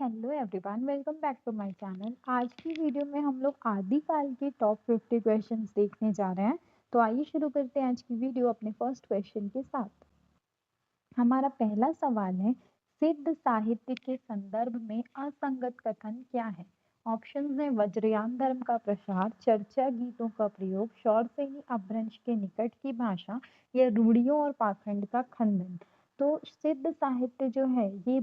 Hello everyone, welcome back to my channel. आज की video में हम लोग आदिकाल के टॉप 50 क्वेश्चंस देखने जा रहे हैं। तो आइए शुरू करते हैं आज की वीडियो अपने फर्स्ट क्वेश्चन के साथ। हमारा पहला सवाल है, सिद्ध साहित्य के संदर्भ में असंगत कथन क्या है? ऑप्शंस हैं वज्रयान धर्म का प्रसार, चर्चा गीतों का प्रयोग, शौरसेनी अपभ्रंश के निकट की भाषा या रूढ़ियों और पाखंड का खंडन। तो सिद्ध साहित्य जो है ये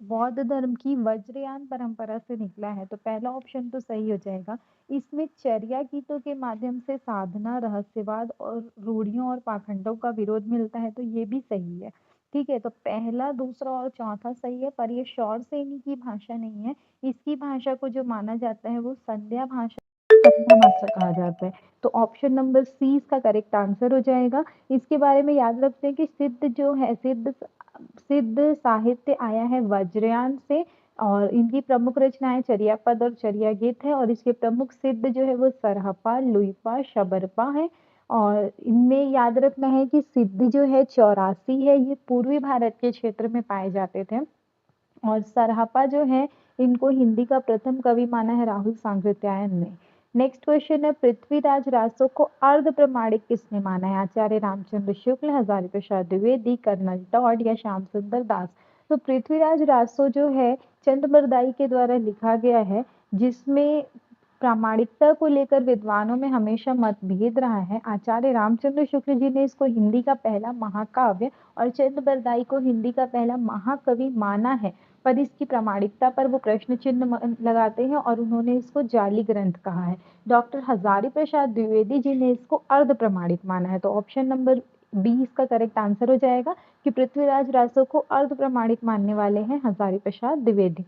बौद्ध धर्म की वज्रयान परंपरा से निकला है, तो पहला ऑप्शन तो सही हो जाएगा। इसमें चर्या गीतों के माध्यम से साधना, रहस्यवाद और रूढ़ियों और पाखंडों का विरोध मिलता है, तो ये भी सही है। ठीक है, तो पहला, दूसरा और चौथा सही है, पर ये शौरसेनी की भाषा नहीं है। इसकी भाषा को जो माना जाता है वो संध्या भाषा कहा जाता है। तो ऑप्शन नंबर सी इसका करेक्ट आंसर हो जाएगा। इसके बारे में याद रखते हैं कि सिद्ध साहित्य आया है वज्रयान से, और इनकी प्रमुख रचनाएं चर्यापद और चर्या गीत है, और इसके प्रमुख सिद्ध जो है वो सरहपा, लुइपा, शबरपा है। और इनमें याद रखना है कि सिद्ध जो है 84 है, ये पूर्वी भारत के क्षेत्र में पाए जाते थे। और सरहपा जो है, इनको हिंदी का प्रथम कवि माना है राहुल सांकृत्यायन ने। नेक्स्ट क्वेश्चन है, पृथ्वीराज रासो को अर्ध प्रमाणिक किसने माना है? आचार्य रामचंद्र शुक्ल, हजारी प्रसाद द्विवेदी, कर्नल टॉड या श्याम सुंदर दास। तो पृथ्वीराज रासो जो है चंद्रबरदाई के द्वारा लिखा गया है, जिसमें प्रामाणिकता को लेकर विद्वानों में हमेशा मतभेद रहा है। आचार्य रामचंद्र शुक्ल जी ने इसको हिंदी का पहला महाकाव्य और चंद्रबरदाई को हिंदी का पहला महाकवि माना है, पर इसकी प्रामाणिकता पर वो प्रश्न चिन्ह लगाते हैं और उन्होंने इसको जाली ग्रंथ कहा है। डॉक्टर हजारी प्रसाद द्विवेदी जी ने इसको अर्ध प्रमाणिक माना है। तो ऑप्शन नंबर बी इसका करेक्ट आंसर हो जाएगा कि पृथ्वीराज रासो को अर्ध प्रमाणिक मानने वाले हैं हजारी प्रसाद द्विवेदी।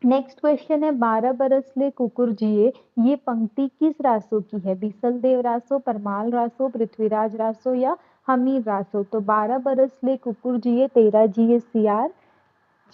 नेक्स्ट क्वेश्चन है, 12 बरस ले कुकुर जिए, ये पंक्ति किस रासो की है? बीसल देव रासो, परमाल रासो, पृथ्वीराज रासो या हमीर रासो। तो 12 बरस ले कुकुर जिए, 13 जिए सियार,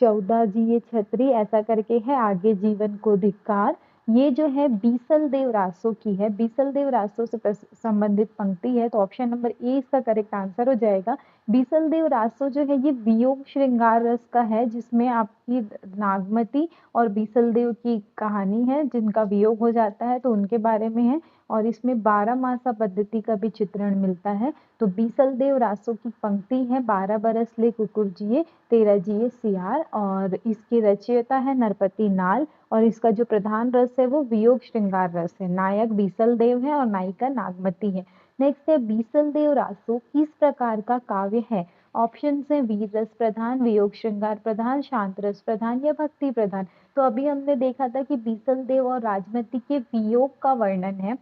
14 जिए छतरी, ऐसा करके है आगे जीवन को धिक्कार। ये जो है बीसल देव रासो की है, बीसल देव रासो से संबंधित पंक्ति है। तो ऑप्शन नंबर ए इसका करेक्ट आंसर हो जाएगा। बीसल देव रासो जो है ये वियोग श्रृंगार रस का है, जिसमें आपकी नागमती और बीसल देव की कहानी है, जिनका वियोग हो जाता है, तो उनके बारे में है। और इसमें 12 मासा पद्धति का भी चित्रण मिलता है। तो बीसल देव रासो की पंक्ति है, 12 बरस ले कुकुर जिए, 13 जिए सियार, और इसकी रचयिता है नरपति नाल, और इसका जो प्रधान रस है वो वियोग श्रृंगार रस है। नायक बीसल देव है और नायिका नागमती है। नेक्स्ट है, बीसल देव रासो किस प्रकार का काव्य है? ऑप्शन है वीर रस प्रधान, वियोग श्रृंगार प्रधान, शांत रस प्रधान या भक्ति प्रधान। तो अभी हमने देखा था कि बीसल देव और राजमती के वियोग का वर्णन है,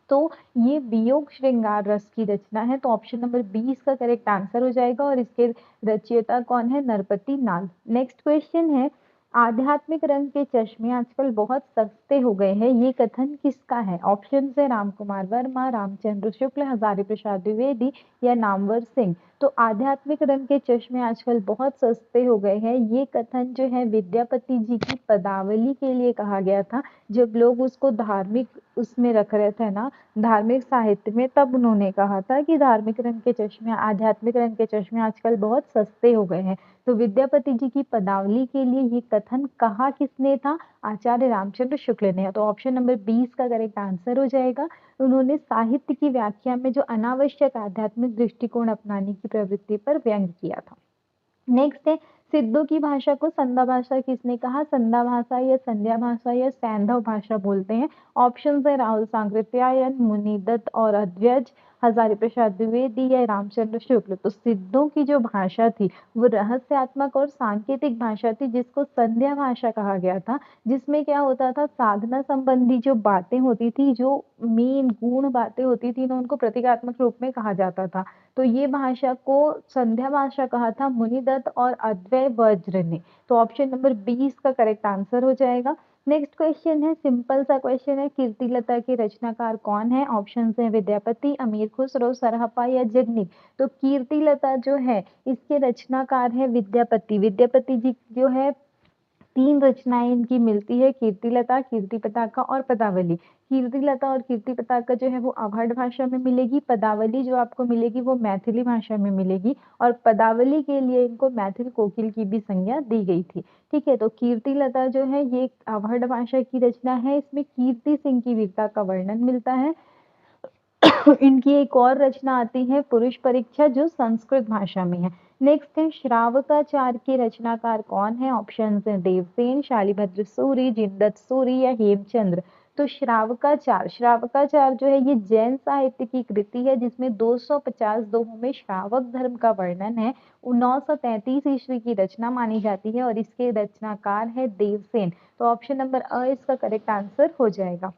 तो ये वियोग श्रृंगार रस की रचना है। तो ऑप्शन नंबर बी इसका करेक्ट आंसर हो जाएगा, और इसके रचयिता कौन है? नरपति नाल। नेक्स्ट क्वेश्चन है, आध्यात्मिक रंग के चश्मे आजकल बहुत सस्ते हो गए हैं, ये कथन किसका है? ऑप्शन है राम कुमार वर्मा, रामचंद्र शुक्ल, हजारी प्रसाद द्विवेदी या नामवर सिंह। तो आध्यात्मिक रंग के चश्मे आजकल बहुत सस्ते हो गए हैं, ये कथन जो है विद्यापति जी की पदावली के लिए कहा गया था। जब लोग उसको धार्मिक उसमें रख रहे थे ना, धार्मिक साहित्य में, तब उन्होंने कहा था कि धार्मिक रंग के चश्मे, आध्यात्मिक रंग के चश्मे आजकल बहुत सस्ते हो गए हैं। तो विद्यापति जी की पदावली के लिए ये कथन कहा किसने था? आचार्य रामचंद्र शुक्ल ने। तो ऑप्शन नंबर 20 का करेक्ट आंसर हो जाएगा। उन्होंने साहित्य की व्याख्या में जो अनावश्यक आध्यात्मिक दृष्टिकोण अपनाने की प्रवृत्ति पर व्यंग किया था। नेक्स्ट है, सिद्धों की भाषा को संध्या भाषा किसने कहा? संध्या भाषा या संध्या भाषा या सैंधव भाषा बोलते हैं। ऑप्शन है राहुल सांकृत्यायन, मुनिदत्त और अद्वैज, हजारी प्रसाद द्विवेदी या रामचंद्र शुक्ल। तो सिद्धों की जो भाषा थी वो रहस्यात्मक और सांकेतिक भाषा थी, जिसको संध्या भाषा कहा गया था, जिसमें क्या होता था, साधना संबंधी जो बातें होती थी, जो मेन गुण बातें होती थी ना, उनको प्रतीकात्मक रूप में कहा जाता था। तो ये भाषा को संध्या भाषा कहा था मुनिदत्त और अद्वै वज्र ने। तो ऑप्शन नंबर 20 का करेक्ट आंसर हो जाएगा। नेक्स्ट क्वेश्चन है, सिंपल सा क्वेश्चन है, कीर्तिलता के रचनाकार कौन है? ऑप्शन है विद्यापति, अमीर खुसरो, सरहपा या जगनीक। तो कीर्तिलता जो है इसके रचनाकार है विद्यापति। विद्यापति जी जो है 3 रचनाएँ इनकी मिलती है, कीर्तिलता, कीर्ति पताका और पदावली। कीर्तिलता और कीर्ति पताका जो है वो अवहट भाषा में मिलेगी, पदावली जो आपको मिलेगी वो मैथिली भाषा में मिलेगी और पदावली के लिए इनको मैथिल कोकिल की भी संज्ञा दी गई थी। ठीक है, तो कीर्तिलता जो है ये एक अवहट भाषा की रचना है, इसमें कीर्ति सिंह की वीरता का वर्णन मिलता है। इनकी एक और रचना आती है पुरुष परीक्षा जो संस्कृत भाषा में है। नेक्स्ट है श्रावकाचार के रचनाकार कौन है? ऑप्शन है देवसेन, शालिभद्र सूरी, जिनदत्त सूरी या हेमचंद्र। तो श्रावकाचार श्रावकाचार जो है ये जैन साहित्य की कृति है जिसमें 250 दोहों में श्रावक धर्म का वर्णन है। 933 ईस्वी की रचना मानी जाती है और इसके रचनाकार है देवसेन। तो ऑप्शन नंबर अ इसका करेक्ट आंसर हो जाएगा।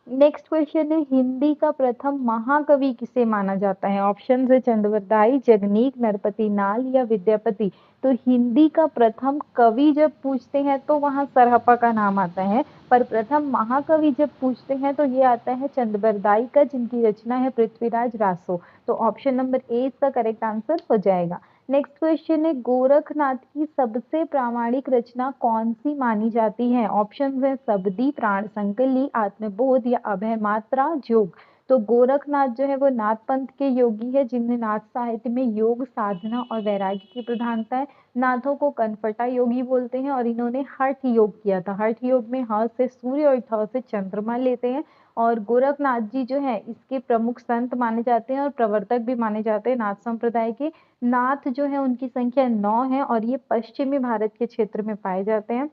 नेक्स्ट क्वेश्चन है हिंदी का प्रथम महाकवि किसे माना जाता है? ऑप्शन है चंद्रवरदाई, जगनीक, नरपति नाल या विद्यापति। तो हिंदी का प्रथम कवि जब पूछते हैं तो वहां सरहपा का नाम आता है, पर प्रथम महाकवि जब पूछते हैं तो ये आता है चंद्रवरदाई का जिनकी रचना है पृथ्वीराज रासो। तो ऑप्शन नंबर ए इसका करेक्ट आंसर हो जाएगा। नेक्स्ट क्वेश्चन है गोरखनाथ की सबसे प्रामाणिक रचना कौन सी मानी जाती है? ऑप्शन है सबदी, प्राण संकली, आत्मबोध या अभय मात्रा जोग। तो गोरखनाथ जो है वो नाथ पंथ के योगी है जिन्हें नाथ साहित्य में योग, साधना और वैराग्य की प्रधानता है। नाथों को कनफटा योगी बोलते हैं और इन्होंने हठ योग किया था। हठ योग में ह से सूर्य और थ से चंद्रमा लेते हैं और गोरखनाथ जी जो है इसके प्रमुख संत माने जाते हैं और प्रवर्तक भी माने जाते हैं नाथ संप्रदाय के। नाथ जो है उनकी संख्या 9 है और ये पश्चिमी भारत के क्षेत्र में पाए जाते हैं।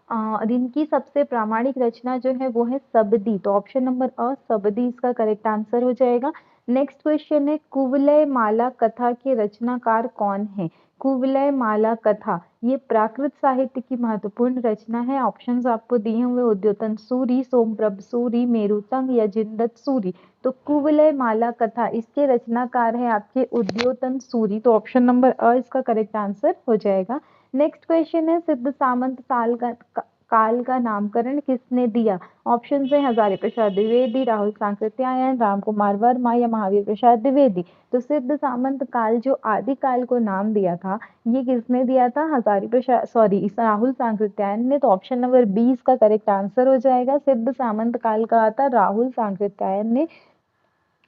और इनकी सबसे प्रामाणिक रचना जो है वो है सबदी। तो ऑप्शन नंबर अ सबदी इसका करेक्ट आंसर हो जाएगा। नेक्स्ट क्वेश्चन है कुवलय माला कथा के रचनाकार कौन है? कुवलय माला कथा ये प्राकृत साहित्य की महत्वपूर्ण रचना है। ऑप्शंस आपको दिए हुए उद्योतन सूरी, सोमप्रभ सूरी, मेरुतंग या जिनदत्त सूरी। तो कुवलय माला कथा इसके रचनाकार है आपके उद्योतन सूरी। तो ऑप्शन नंबर अ इसका करेक्ट आंसर हो जाएगा। नेक्स्ट क्वेश्चन है सिद्ध सामंत काल का नामकरण किसने दिया? ऑप्शन है हजारी प्रसाद द्विवेदी, राहुल सांकृत्यायन, राम कुमार वर्मा या महावीर प्रसाद द्विवेदी। तो सिद्ध सामंत काल जो आदि काल को नाम दिया था ये किसने दिया था? हजारी प्रसाद राहुल सांकृत्यायन ने। तो ऑप्शन नंबर बी इसका करेक्ट आंसर हो जाएगा। सिद्ध सामंत काल कहा था राहुल सांकृत्यायन ने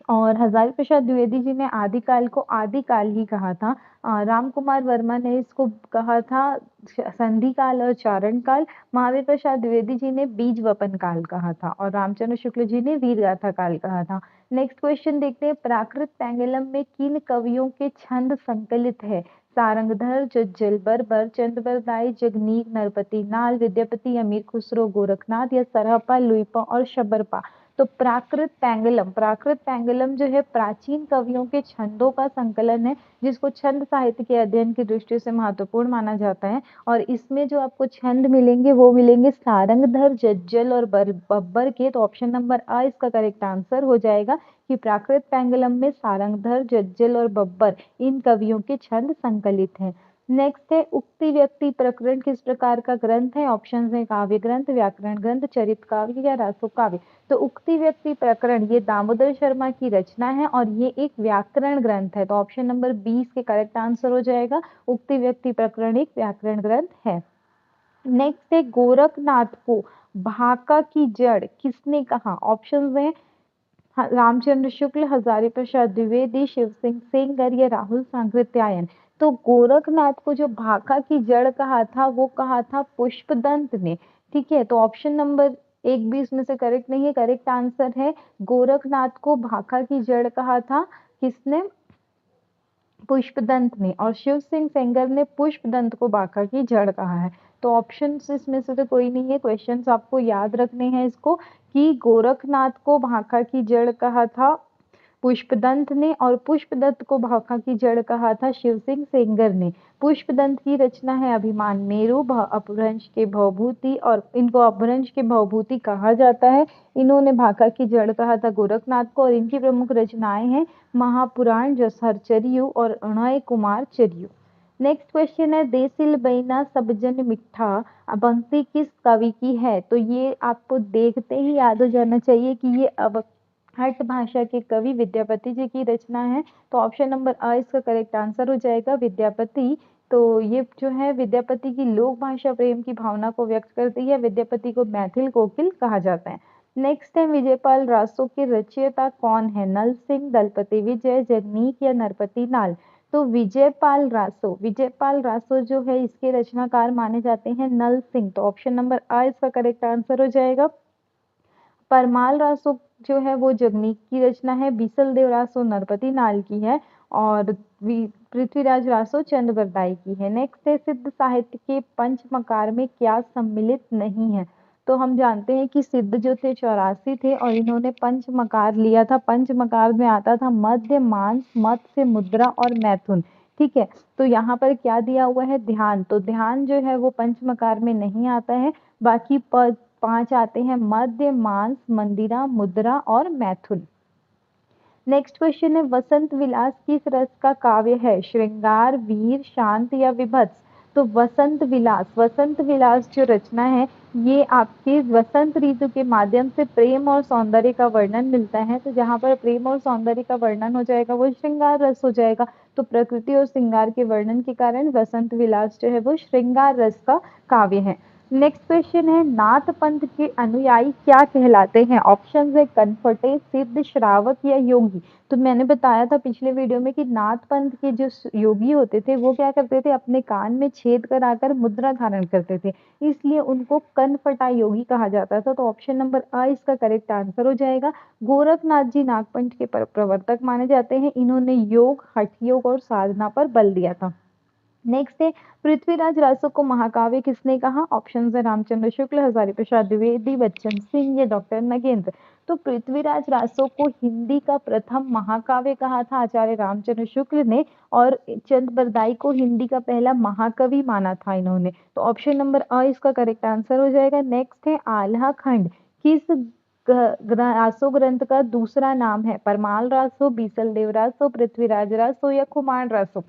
और हजारी प्रसाद द्विवेदी जी ने आदिकाल को आदिकाल ही कहा था। राम कुमार वर्मा ने इसको कहा था संधि काल और चारण काल। महावीर प्रसाद द्विवेदी जी ने बीज वपन काल कहा था और रामचंद्र शुक्ल जी ने वीरगाथा काल कहा था। नेक्स्ट क्वेश्चन देखते हैं प्राकृत पैंगलम में किन कवियों के छंद संकलित है? सारंगधर, जुज्जल, बर्बर, चंद्रवरदाई, जगनीक, नरपति नाल, विद्यापति, अमीर खुसरो, गोरखनाथ या सरहपा, लुइपा और शबरपा। तो प्राकृत पैंगलम जो है प्राचीन कवियों के छंदों का संकलन है जिसको छंद साहित्य के अध्ययन की दृष्टि से महत्वपूर्ण माना जाता है। और इसमें जो आपको छंद मिलेंगे वो मिलेंगे सारंगधर, जज्जल और बब्बर के। तो ऑप्शन नंबर आ इसका करेक्ट आंसर हो जाएगा कि प्राकृत पैंगलम में सारंगधर, जज्जल और बब्बर इन कवियों के छंद संकलित हैं। नेक्स्ट है उक्ति व्यक्ति प्रकरण किस प्रकार का ग्रंथ है? ऑप्शन है काव्य ग्रंथ, व्याकरण ग्रंथ, चरित काव्य या रासो काव्य। तो उक्ति व्यक्ति प्रकरण ये दामोदर शर्मा की रचना है और ये एक व्याकरण ग्रंथ है। तो ऑप्शन नंबर 20 के करेक्ट आंसर हो जाएगा। उक्ति व्यक्ति प्रकरण एक व्याकरण ग्रंथ है। नेक्स्ट है गोरखनाथ को भाका की जड़ किसने कहा? ऑप्शन है रामचंद्र शुक्ल, हजारी प्रसाद द्विवेदी, शिव सिंह सेंगर या राहुल सांकृत्यायन। तो गोरखनाथ को जो भाका की जड़ कहा था वो कहा था पुष्पदंत ने। ठीक है, तो ऑप्शन नंबर एक भी इसमें से करेक्ट नहीं है। करेक्ट आंसर है गोरखनाथ को भाका की जड़ कहा था किसने? पुष्पदंत ने। और शिव सिंह सेंगर ने पुष्पदंत को भाका की जड़ कहा है। तो ऑप्शन इसमें से तो कोई नहीं है। क्वेश्चंस आपको याद रखने हैं इसको कि गोरखनाथ को भाका की जड़ कहा था पुष्पदंत ने और पुष्पदत्त को भाका की जड़ कहा था शिव सिंह सेंगर ने। पुष्पदंत की रचना है अभिमान मेरु, अपभ्रंश के भवभूति और इनको अपभ्रंश के भवभूति कहा जाता है। इन्होंने भाका की जड़ कहा था गोरखनाथ को और इनकी प्रमुख रचनाएं हैं महापुराण, जसहरचर्यु और अणय कुमार चर्यु। नेक्स्ट क्वेश्चन है देसिल बैना सबजन मिठा पंक्ति किस कवि की है? तो ये आपको देखते ही याद हो जाना चाहिए कि ये हट भाषा के कवि विद्यापति जी की रचना है। तो ऑप्शन नंबर अ इसका करेक्ट आंसर हो जाएगा। विद्यापति तो ये जो है विद्यापति की लोक भाषा प्रेम की भावना को व्यक्त करती है। विद्यापति को मैथिल कोकिल कहा जाता है। नेक्स्ट है विजयपाल रासो के रचयिता कौन है? नल सिंह, दलपति विजय, जगनीक या नरपति नाल? तो विजयपाल रासो जो है इसके रचनाकार माने जाते हैं नल सिंह। तो ऑप्शन नंबर आ इसका करेक्ट आंसर हो जाएगा। परमाल रासो जो है वो जगनीक की रचना है। बीसल देव रासो नरपति नाल की है और पृथ्वीराज रासो चंद्रबरदाई की है। नेक्स्ट है सिद्ध साहित्य के पंचमकार में क्या सम्मिलित नहीं है? तो हम जानते हैं कि सिद्ध जो थे 84 थे और इन्होंने पंचमकार लिया था। पंचमकार में आता था मध्य, मांस, मत्स्य, मुद्रा और मैथुन। ठीक है, तो यहाँ पर क्या दिया हुआ है? ध्यान। तो ध्यान जो है वो पंचमकार में नहीं आता है। बाकी 5 आते हैं मध्य, मांस, मंदिरा, मुद्रा और मैथुन। नेक्स्ट क्वेश्चन है वसंत विलास किस रस का काव्य है? श्रृंगार, वीर, शांत या विभत्स? तो वसंत विलास जो रचना है ये आपके वसंत ऋतु के माध्यम से प्रेम और सौंदर्य का वर्णन मिलता है। तो जहाँ पर प्रेम और सौंदर्य का वर्णन हो जाएगा वो श्रृंगार रस हो जाएगा। तो प्रकृति और श्रृंगार के वर्णन के कारण वसंत विलास जो है वो श्रृंगार रस का काव्य है। नेक्स्ट क्वेश्चन है नाथ पंथ के अनुयायी क्या कहलाते हैं? ऑप्शन है कनफटे, सिद्ध, श्रावक या योगी। तो मैंने बताया था पिछले वीडियो में कि नाथ पंथ के जो योगी होते थे वो क्या करते थे? अपने कान में छेद कराकर मुद्रा धारण करते थे, इसलिए उनको कनफटा योगी कहा जाता था। तो ऑप्शन नंबर आ इसका करेक्ट आंसर हो जाएगा। गोरखनाथ जी नागपंथ के प्रवर्तक माने जाते हैं। इन्होंने योग, हठ योग और साधना पर बल दिया था। नेक्स्ट है पृथ्वीराज रासो को महाकाव्य किसने कहा? ऑप्शन है रामचंद्र शुक्ल, हजारी प्रसाद द्विवेदी, बच्चन सिंह या डॉक्टर नगेंद्र। तो पृथ्वीराज रासो को हिंदी का प्रथम महाकाव्य कहा था आचार्य रामचंद्र शुक्ल ने और चंद्रबरदाई को हिंदी का पहला महाकवि माना था इन्होंने। तो ऑप्शन नंबर अ इसका करेक्ट आंसर हो जाएगा। नेक्स्ट है आल्हा खंड किस रासो ग्रंथ का दूसरा नाम है? परमाल रासो, बीसल देव रासो, पृथ्वीराज रासो या खुमान रासो?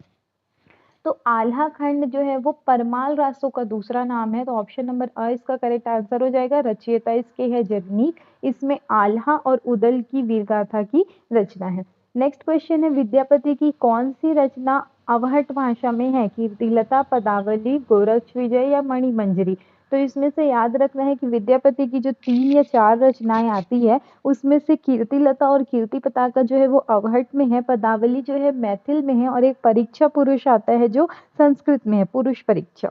तो आल्हा खंड जो है वो परमाल रासो का दूसरा नाम है। तो ऑप्शन नंबर अ इसका करेक्ट आंसर हो जाएगा। रचयिता इसके है जगनीक। इसमें आल्हा और उदल की वीरगाथा की रचना है। नेक्स्ट क्वेश्चन है विद्यापति की कौन सी रचना अवहट भाषा में है? कीर्तिलता, पदावली, गोरक्ष विजय या मणिमंजरी? तो इसमें से याद रखना है कि विद्यापति की जो 3 या 4 रचनाएं आती है उसमें से कीर्तिलता और कीर्ति पताका जो है वो अवहट में है, पदावली जो है मैथिल में है और एक परीक्षा पुरुष आता है जो संस्कृत में है, पुरुष परीक्षा।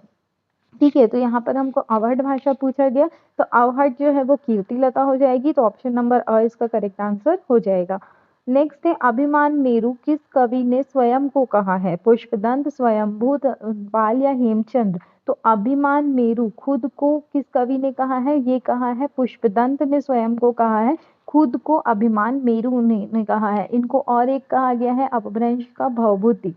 ठीक है, तो यहाँ पर हमको अवहट भाषा पूछा गया तो अवहट जो है वो कीर्तिलता हो जाएगी। तो ऑप्शन नंबर अ इसका करेक्ट आंसर हो जाएगा। नेक्स्ट है अभिमान मेरु किस कवि ने स्वयं को कहा है? पुष्पदंत, स्वयंभू, पाल या हेमचंद्र? तो अभिमान मेरु खुद को किस कवि ने कहा है? ये कहा है पुष्पदंत ने स्वयं को कहा है। खुद को अभिमान मेरु ने कहा है। इनको और एक कहा गया है अपभ्रंश का भवभूति।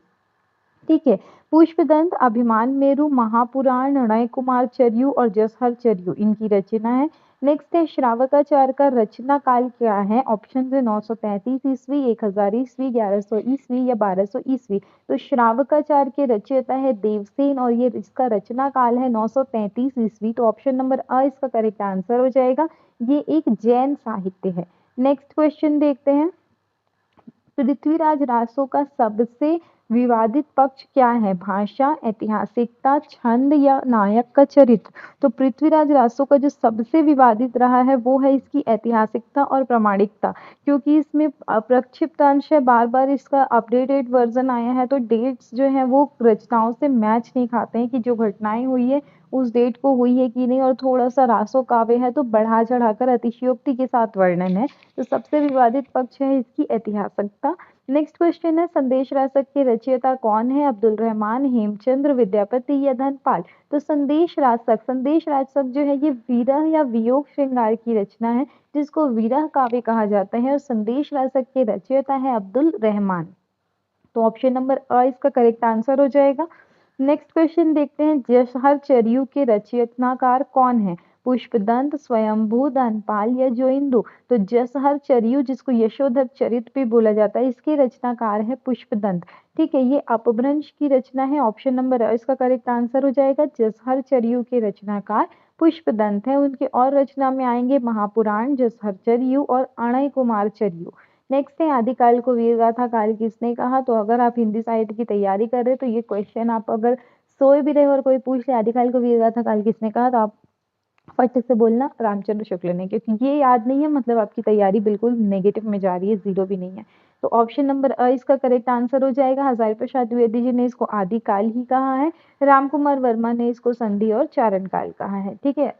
ठीक है, पुष्पदंत, अभिमान मेरु, महापुराण, नय कुमार चर्यु और जसहर चर्यु इनकी रचना है। नेक्स्ट है श्रावकाचार्य का रचना काल क्या है? ऑप्शन है 933 ईस्वी, 1000 ईस्वी, 1100 ईस्वी या 1200 ईस्वी। तो श्रावकाचार्य के रचयिता है देवसेन और ये इसका रचना काल है 933 ईस्वी। तो ऑप्शन नंबर अ इसका करेक्ट आंसर हो जाएगा। ये एक जैन साहित्य है। नेक्स्ट क्वेश्चन देखते हैं पृथ्वीराज रासो का सबसे विवादित पक्ष क्या है? भाषा, ऐतिहासिकता, छंद या नायक का चरित्र? तो पृथ्वीराज रासो का जो सबसे विवादित रहा है वो है इसकी ऐतिहासिकता और प्रामाणिकता, क्योंकि इसमें प्रक्षिप्त अंश है, बार बार इसका अपडेटेड वर्जन आया है तो डेट्स जो है वो रचनाओं से मैच नहीं खाते हैं कि जो घटनाएं हुई है उस डेट को हुई है कि नहीं, और थोड़ा सा रासो काव्य है तो बढ़ा चढ़ाकर अतिशयोक्ति के साथ वर्णन है। तो सबसे विवादित पक्ष है इसकी ऐतिहासिकता। नेक्स्ट क्वेश्चन है संदेश रासक के रचयिता कौन है? अब्दुल रहमान, हेमचंद्र, विद्यापति या धनपाल? तो संदेश रासक जो है ये विरह या वियोग श्रृंगार की रचना है जिसको विरह काव्य कहा जाता है और संदेश रासक के रचयिता है अब्दुल रहमान। तो ऑप्शन नंबर अ इसका करेक्ट आंसर हो जाएगा। नेक्स्ट क्वेश्चन देखते हैं जसहर चर्यु के रचयिताकार कौन है? पुष्पदंत, स्वयंभू, धनपाल या जोइंदू? तो जसहर चर्यु जिसको यशोधर चरित भी बोला जाता है इसके रचनाकार है पुष्पदंत। ठीक है, ये अपभ्रंश की रचना है। ऑप्शन नंबर इसका करेक्ट आंसर हो जाएगा। जसहर चर्यु के रचनाकार पुष्पदंत है। उनके और रचना में आएंगे महापुराण, जसहर चर्यु और अणय कुमार चर्यु। नेक्स्ट है आदिकाल को वीरगाथा काल किसने कहा? तो अगर आप हिंदी साहित्य की तैयारी कर रहे हैं तो ये क्वेश्चन आप अगर सोए भी रहे और कोई पूछ ले आदिकाल को वीर गाथा काल किसने कहा, तो आप फट से बोलना रामचंद्र शुक्ल ने, क्योंकि ये याद नहीं है मतलब आपकी तैयारी बिल्कुल नेगेटिव में जा रही है, जीरो भी नहीं है। तो ऑप्शन नंबर अ इसका करेक्ट आंसर हो जाएगा। हजारी प्रसाद द्विवेदी जी ने इसको आदिकाल ही कहा है, राम कुमार वर्मा ने इसको संधि और चारण काल कहा है। ठीक है,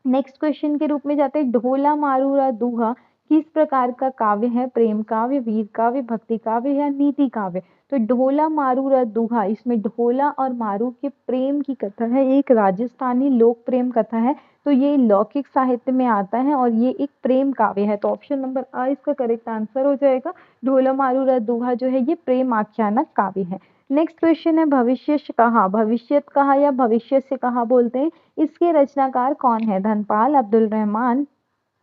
नेक्स्ट क्वेश्चन के रूप में जाते हैं, ढोला मारूरा दूहा किस प्रकार का काव्य है, प्रेम काव्य, वीर काव्य, भक्ति काव्य या नीति काव्य। तो ढोला मारूरा दूहा, इसमें ढोला और मारू के प्रेम की कथा है, एक राजस्थानी लोक प्रेम कथा है, तो ये लौकिक साहित्य में आता है और ये एक प्रेम काव्य है। तो ऑप्शन नंबर अ इसका करेक्ट आंसर हो जाएगा। ढोला मारूरा दूहा जो है ये प्रेम आख्यानक काव्य है। नेक्स्ट क्वेश्चन है, भविष्य कहा, भविष्यत कहा या भविष्य से कहा बोलते हैं, इसके रचनाकार कौन है, धनपाल, अब्दुल रहमान,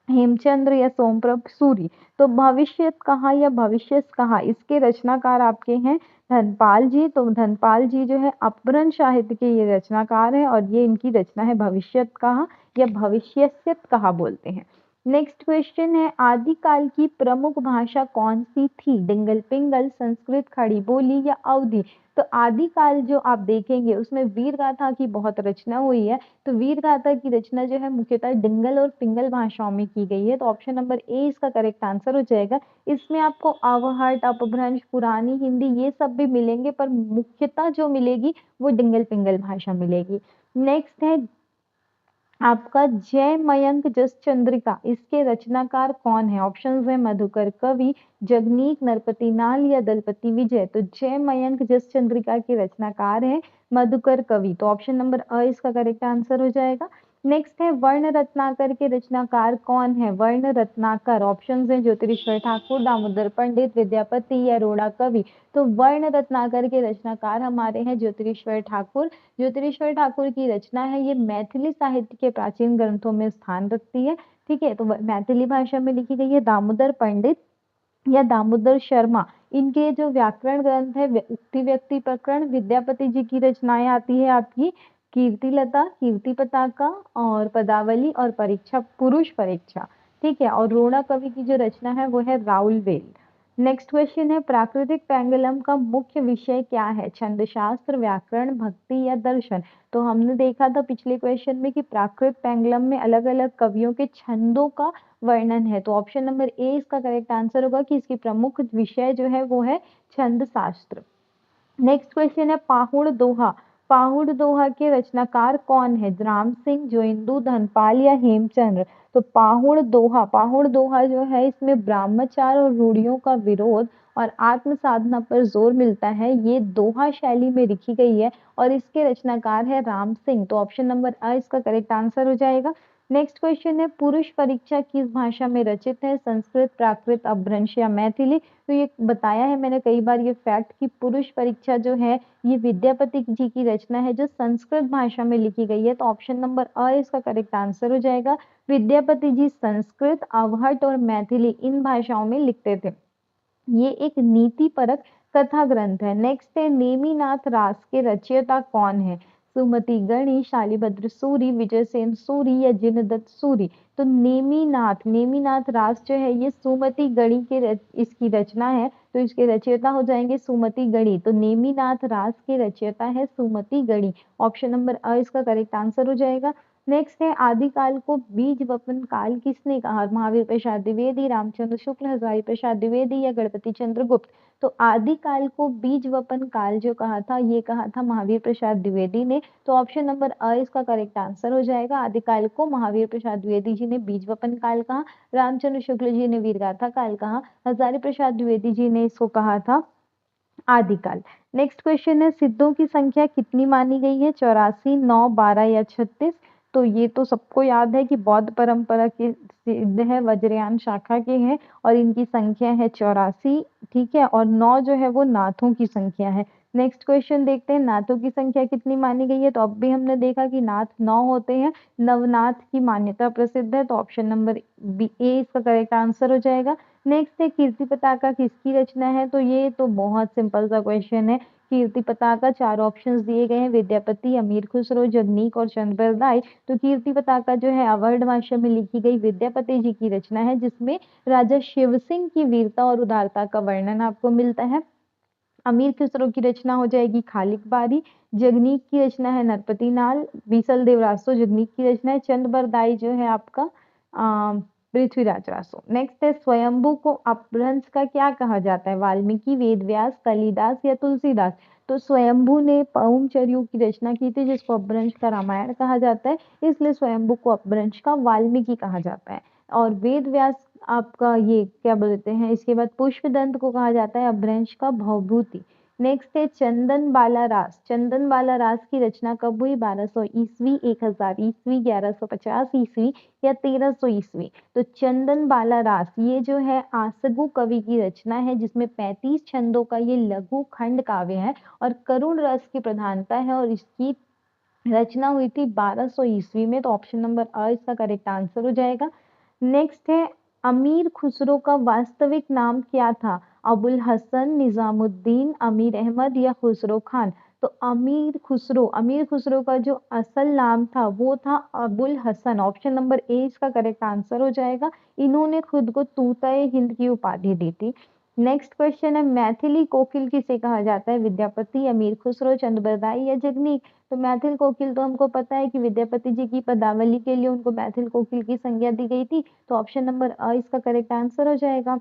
हेमचंद्र या सोमप्रभ सूरी। तो भविष्यत कहा या भविष्य कहा, इसके रचनाकार आपके हैं धनपाल जी। तो धनपाल जी जो है अपभ्रंश साहित्य के ये रचनाकार है और ये इनकी रचना है भविष्यत कहा या भविष्यस्यत कहा बोलते हैं। नेक्स्ट क्वेश्चन है, आदिकाल की प्रमुख भाषा कौन सी थी, डिंगल पिंगल, संस्कृत, खड़ी बोली या अवधी। तो आदिकाल जो आप देखेंगे उसमें वीर गाथा की बहुत रचना हुई है, तो वीर गाथा की रचना जो है मुख्यतः डिंगल और पिंगल भाषाओं में की गई है। तो ऑप्शन नंबर ए इसका करेक्ट आंसर हो जाएगा। इसमें आपको अवहट, अपभ्रंश, पुरानी हिंदी ये सब भी मिलेंगे, पर मुख्यतः जो मिलेगी वो डिंगल पिंगल भाषा मिलेगी। नेक्स्ट है आपका जय मयंक जस चंद्रिका, इसके रचनाकार कौन है, ऑप्शंस है मधुकर कवि, जगनीक, नरपति नाल या दलपति विजय। तो जय मयंक जस चंद्रिका के रचनाकार है मधुकर कवि। तो ऑप्शन नंबर अ इसका करेक्ट आंसर हो जाएगा। नेक्स्ट है वर्ण रत्नाकर के रचनाकार कौन है, वर्ण रत्नाकर, ऑप्शंस है ज्योतिरीश्वर ठाकुर, दामोदर पंडित, विद्यापति या रोड़ा कवि। तो वर्ण रत्नाकर के रचनाकार हमारे हैं ज्योतिरीश्वर ठाकुर। ज्योतिरीश्वर ठाकुर की रचना है ये मैथिली साहित्य के प्राचीन ग्रंथों में स्थान रखती है। ठीक है, तो मैथिली भाषा में लिखी गई है। दामोदर पंडित या दामोदर शर्मा, इनके जो व्याकरण ग्रंथ है उक्ति व्यक्ति प्रकरण, विद्यापति जी की रचनाएं आती है आपकी कीर्तिलता, कीर्ति पताका और पदावली और परीक्षा, पुरुष परीक्षा। ठीक है, और रोड़ा कवि की जो रचना है वो है राउल वेल। नेक्स्ट क्वेश्चन है, प्राकृतिक पेंडुलम का मुख्य विषय क्या है, छंद शास्त्र, व्याकरण, भक्ति या दर्शन। तो हमने देखा था पिछले क्वेश्चन में कि प्राकृत पेंडुलम में अलग अलग कवियों के छंदों का वर्णन है। तो ऑप्शन नंबर ए इसका करेक्ट आंसर होगा कि इसकी प्रमुख विषय जो है वो है छंद शास्त्र। नेक्स्ट क्वेश्चन है, पाहुड़ दोहा, पाहुड़ दोहा के रचनाकार कौन है, राम सिंह, जोइंदू, धनपाल या हेमचंद्र। तो पाहुड़ दोहा जो है इसमें ब्रह्मचार और रूढ़ियों का विरोध और आत्म साधना पर जोर मिलता है, ये दोहा शैली में लिखी गई है और इसके रचनाकार है राम सिंह। तो ऑप्शन नंबर अ इसका करेक्ट आंसर हो जाएगा। नेक्स्ट क्वेश्चन है, पुरुष परीक्षा किस भाषा में रचित है, संस्कृत, प्राकृत, अपभ्रंश या मैथिली। तो ये बताया है मैंने कई बार ये फैक्ट कि पुरुष परीक्षा जो है ये विद्यापति जी की रचना है जो संस्कृत भाषा में लिखी गई है। तो ऑप्शन नंबर अ इसका करेक्ट आंसर हो जाएगा। विद्यापति जी संस्कृत, अवहट और मैथिली इन भाषाओं में लिखते थे। ये एक नीति परक कथा ग्रंथ है। नेक्स्ट है, नेमिनाथ रास के रचयिता कौन है, सुमति गणी, शालिभद्र सूरी, विजय सेन सूरी या जिनदत्त सूरी। तो नेमिनाथ रास जो है ये सुमति गणी के इसकी रचना है, तो इसके रचयिता हो जाएंगे सुमति गणी। तो नेमिनाथ रास के रचयिता है सुमति गणी। ऑप्शन नंबर अ इसका करेक्ट आंसर हो जाएगा। नेक्स्ट है, आदिकाल को बीज वपन काल किसने कहा, महावीर प्रसाद द्विवेदी, रामचंद्र शुक्ल, हजारी प्रसाद द्विवेदी या गणपति चंद्र गुप्त। तो आदिकाल को बीज वपन काल जो कहा था ये कहा था महावीर प्रसाद द्विवेदी ने। तो ऑप्शन नंबर अ इसका करेक्ट आंसर हो जाएगा। आदिकाल को महावीर प्रसाद द्विवेदी जी ने बीज वपन काल कहा, रामचंद्र शुक्ल जी ने वीरगाथा काल कहा, हजारी प्रसाद द्विवेदी जी ने इसको कहा था आदिकाल। नेक्स्ट क्वेश्चन है, सिद्धों की संख्या कितनी मानी गई है, 84, 9, 12 या 36। तो ये तो सबको याद है कि बौद्ध परंपरा के सिद्ध है, वज्रयान शाखा के हैं और इनकी संख्या है 84। ठीक है, और 9 जो है वो नाथों की संख्या है। नेक्स्ट क्वेश्चन देखते हैं, नाथों की संख्या कितनी मानी गई है। तो अब भी हमने देखा कि नाथ 9 होते हैं, नवनाथ की मान्यता प्रसिद्ध है। तो ऑप्शन नंबर बी ए इसका करेक्ट आंसर हो जाएगा। नेक्स्ट है, कीर्ति पताका किसकी रचना है। तो ये तो बहुत सिंपल सा क्वेश्चन है। कीर्ति पताका चार ऑप्शंस दिए गए हैं, विद्यापति, अमीर खुसरो, जगनीक और चंद्रबरदाई। तो कीर्ति पताका जो है अवध भाषा में लिखी गई विद्यापति जी की रचना है, जिसमें राजा शिव सिंह की वीरता और उदारता का वर्णन आपको मिलता है। अमीर खुसरो की रचना हो जाएगी खालिक बारी, जगनीक की रचना है नरपति नाल, बीसल देव रासो जगनीक की रचना है, चंद बरदाई जो है आपका पृथ्वीराज रासो। नेक्स्ट है स्वयंभू को अपभ्रंश का क्या कहा जाता है? वाल्मीकि, वेदव्यास, कालिदास या तुलसीदास? तो स्वयंभू ने पौमचर्यू की रचना की थी जिसको अपभ्रंश का रामायण कहा जाता है, इसलिए स्वयंभू को अपभ्रंश का वाल्मीकि कहा जाता है। और वेद व्यास आपका ये क्या बोलते हैं, इसके बाद पुष्पदंत को कहा जाता है अपभ्रंश का भवभूति। नेक्स्ट है चंदन बाला रास। चंदन बाला रास की रचना कब हुई? 1200 ईस्वी, 1000 ईस्वी, 1150 ईस्वी या 1300 ईस्वी? तो चंदन बाला रास ये जो है आसगु कवि की रचना है जिसमें 35 छंदों का ये लघु खंड काव्य है और करुण रस की प्रधानता है और इसकी रचना हुई थी 1200 ईस्वी में। तो ऑप्शन नंबर अ इसका करेक्ट आंसर हो जाएगा। नेक्स्ट है अमीर खुसरो का वास्तविक नाम क्या था? अबुल हसन, निजामुद्दीन, अमीर अहमद या खुसरो खान? तो अमीर खुसरो का जो असल नाम था वो था Abul Hasan. Option number A इसका करेक्ट आंसर हो जाएगा। इन्होंने खुद को तूताए हिंद की उपाधि दी थी। नेक्स्ट क्वेश्चन है मैथिली कोकिल किसे कहा जाता है? विद्यापति, अमीर खुसरो, चंद्रबरदाई या जगनीक? तो मैथिल कोकिल तो हमको पता है कि विद्यापति जी की पदावली के लिए उनको मैथिल कोकिल की संज्ञा दी गई थी। तो ऑप्शन नंबर अ इसका करेक्ट आंसर हो जाएगा।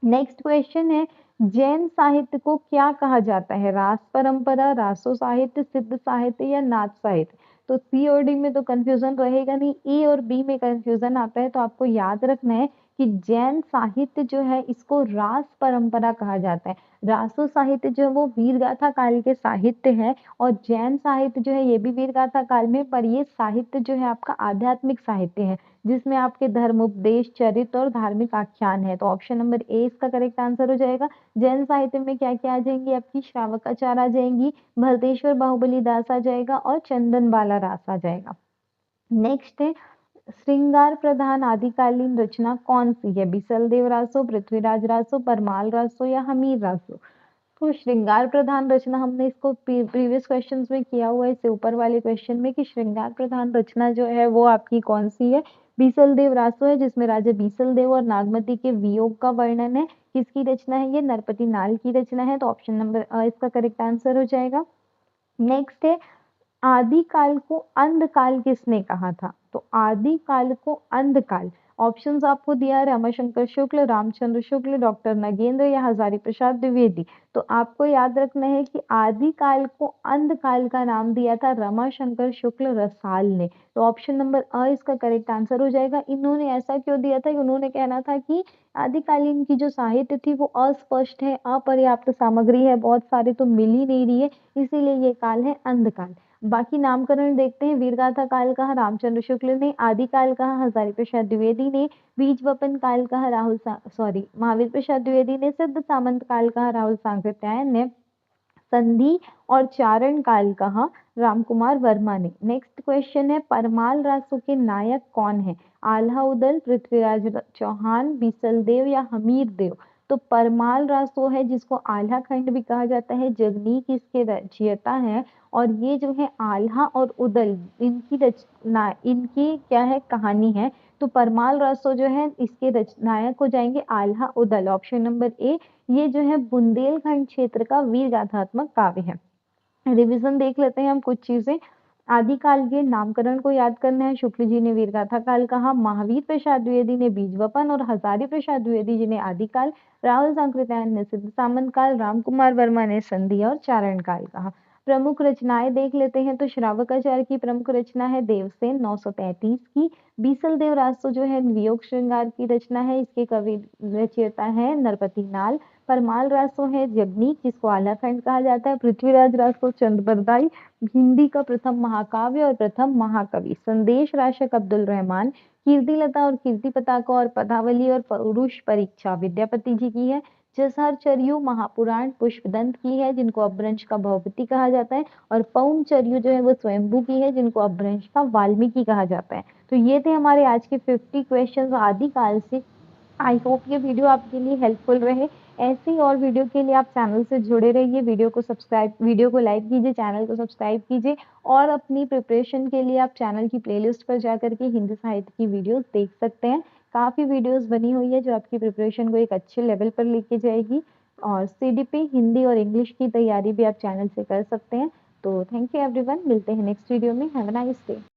नेक्स्ट क्वेश्चन है जैन साहित्य को क्या कहा जाता है? रास परंपरा, रासो साहित्य, सिद्ध साहित्य या नाथ साहित्य? तो सी और डी में तो कंफ्यूजन रहेगा नहीं, ए और बी में कंफ्यूजन आता है। तो आपको याद रखना है कि जैन साहित्य जो है इसको रास परंपरा कहा जाता है। रासो साहित्य जो है वो वीर गाथा काल के साहित्य है और जैन साहित्य जो है ये भी वीर गाथा काल में, पर ये साहित्य जो है आपका आध्यात्मिक साहित्य है जिसमें आपके धर्म उपदेश, चरित्र और धार्मिक आख्यान है। तो ऑप्शन नंबर ए इसका करेक्ट आंसर हो जाएगा। जैन साहित्य में क्या क्या आ जाएंगी? आपकी श्रावकाचार आ जाएंगी, भरतेश्वर बाहुबली दास आ जाएगा और चंदन बाला रास आ जाएगा। नेक्स्ट है श्रृंगार प्रधान आदिकालीन रचना कौन सी है? बिसल देव रासो, पृथ्वीराज रासो, परमाल रासो या हमीर रासो? तो श्रृंगार प्रधान रचना हमने इसको प्रीवियस क्वेश्चंस में किया हुआ है, इससे ऊपर वाले क्वेश्चन में, कि श्रृंगार प्रधान रचना जो है वो आपकी कौन सी है? बीसल देव रासो है जिसमें राजा बीसल देव और नागमती के वियोग का वर्णन है। किसकी रचना है? ये नरपति नाल की रचना है। तो ऑप्शन नंबर अ इसका करेक्ट आंसर हो जाएगा। नेक्स्ट है आदिकाल को अंधकाल किसने कहा था? तो आदिकाल को अंधकाल, ऑप्शंस आपको दिया है रमाशंकर शुक्ल, रामचंद्र शुक्ल, डॉक्टर नगेंद्र या हजारी प्रसाद द्विवेदी। तो आपको याद रखना है कि आदिकाल को अंधकाल का नाम दिया था रमाशंकर शुक्ल रसाल ने। तो ऑप्शन नंबर अ इसका करेक्ट आंसर हो जाएगा। इन्होंने ऐसा क्यों दिया था? उन्होंने कहना था कि आदिकालीन की जो साहित्य थी वो अस्पष्ट है, अपर्याप्त सामग्री है, बहुत सारे तो मिल ही नहीं रही है, इसीलिए ये काल है अंधकाल। बाकी नामकरण देखते हैं। वीरगाथा काल कहा रामचंद्र शुक्ल ने, आदि काल कहा हजारी प्रसाद द्विवेदी ने, बीज वपन काल कहा महावीर प्रसाद द्विवेदी ने, सिद्ध सामंत काल कहा राहुल सांकृत्यायन ने, संधि और चारण काल कहा रामकुमार वर्मा ने। नेक्स्ट क्वेश्चन है परमाल रासो के नायक कौन है? आल्हा उदल, पृथ्वीराज चौहान, बीसल देव या हमीर देव? तो परमाल रासो है जिसको आल्हा खंड भी कहा जाता है, जगनीक इसके रचयिता है और ये जो है आल्हा और उदल इनकी रचना, इनकी क्या है कहानी है। तो परमाल रासो जो है इसके नायक हो जाएंगे आल्हा उदल। ऑप्शन नंबर ए ये जो है बुंदेलखंड क्षेत्र का वीर गाथात्मक काव्य है। रिवीजन देख लेते हैं हम कुछ चीजें। आदिकाल के नामकरण को याद करना है। शुक्ल जी ने वीरगाथा काल कहा, महावीर प्रसाद द्विवेदी ने बीजवपन और हजारी प्रसाद द्विवेदी जी ने आदिकाल, राहुल सांकृत्यायन ने सिद्ध सामंत काल, रामकुमार वर्मा ने संधि और चारण काल कहा। प्रमुख रचनाएं देख लेते हैं। तो श्रावकाचार्य की प्रमुख रचना है देवसेन 933 की। बीसल देव रासो जो है वियोग श्रृंगार की रचना है, इसके कवि रचयिता है नरपति नाल। परमाल रासो है जगनीक जिसको आलाखंड कहा जाता है। पृथ्वीराज रासो चंद्रबरदाई हिंदी का प्रथम महाकाव्य और प्रथम महाकवि। संदेश राशक अब्दुल रहमान। कीर्तिलता और कीर्ति पताका और पदावली और पुरुष परीक्षा विद्यापति जी की है। जसहर चर्यू महापुराण पुष्पदंत की है जिनको अपभ्रंश का भवभूति कहा जाता है। और पौम चर्यू जो है वो स्वयंभू की है जिनको अपभ्रंश का वाल्मीकि कहा जाता है। तो ये थे हमारे आज के 50 क्वेश्चंस आदिकाल से। आई होप ये वीडियो आपके लिए हेल्पफुल रहे। ऐसे ही और वीडियो के लिए आप चैनल से जुड़े रहिए। वीडियो को लाइक कीजिए, चैनल को सब्सक्राइब कीजिए और अपनी प्रिपरेशन के लिए आप चैनल की प्लेलिस्ट पर जाकर के हिंदी साहित्य की वीडियोस देख सकते हैं। काफ़ी वीडियोस बनी हुई है जो आपकी प्रिपरेशन को एक अच्छे लेवल पर लेके जाएगी। और सीडीपी हिंदी और इंग्लिश की तैयारी भी आप चैनल से कर सकते हैं। तो थैंक यू एवरीवन, मिलते हैं नेक्स्ट वीडियो में। Have a nice day.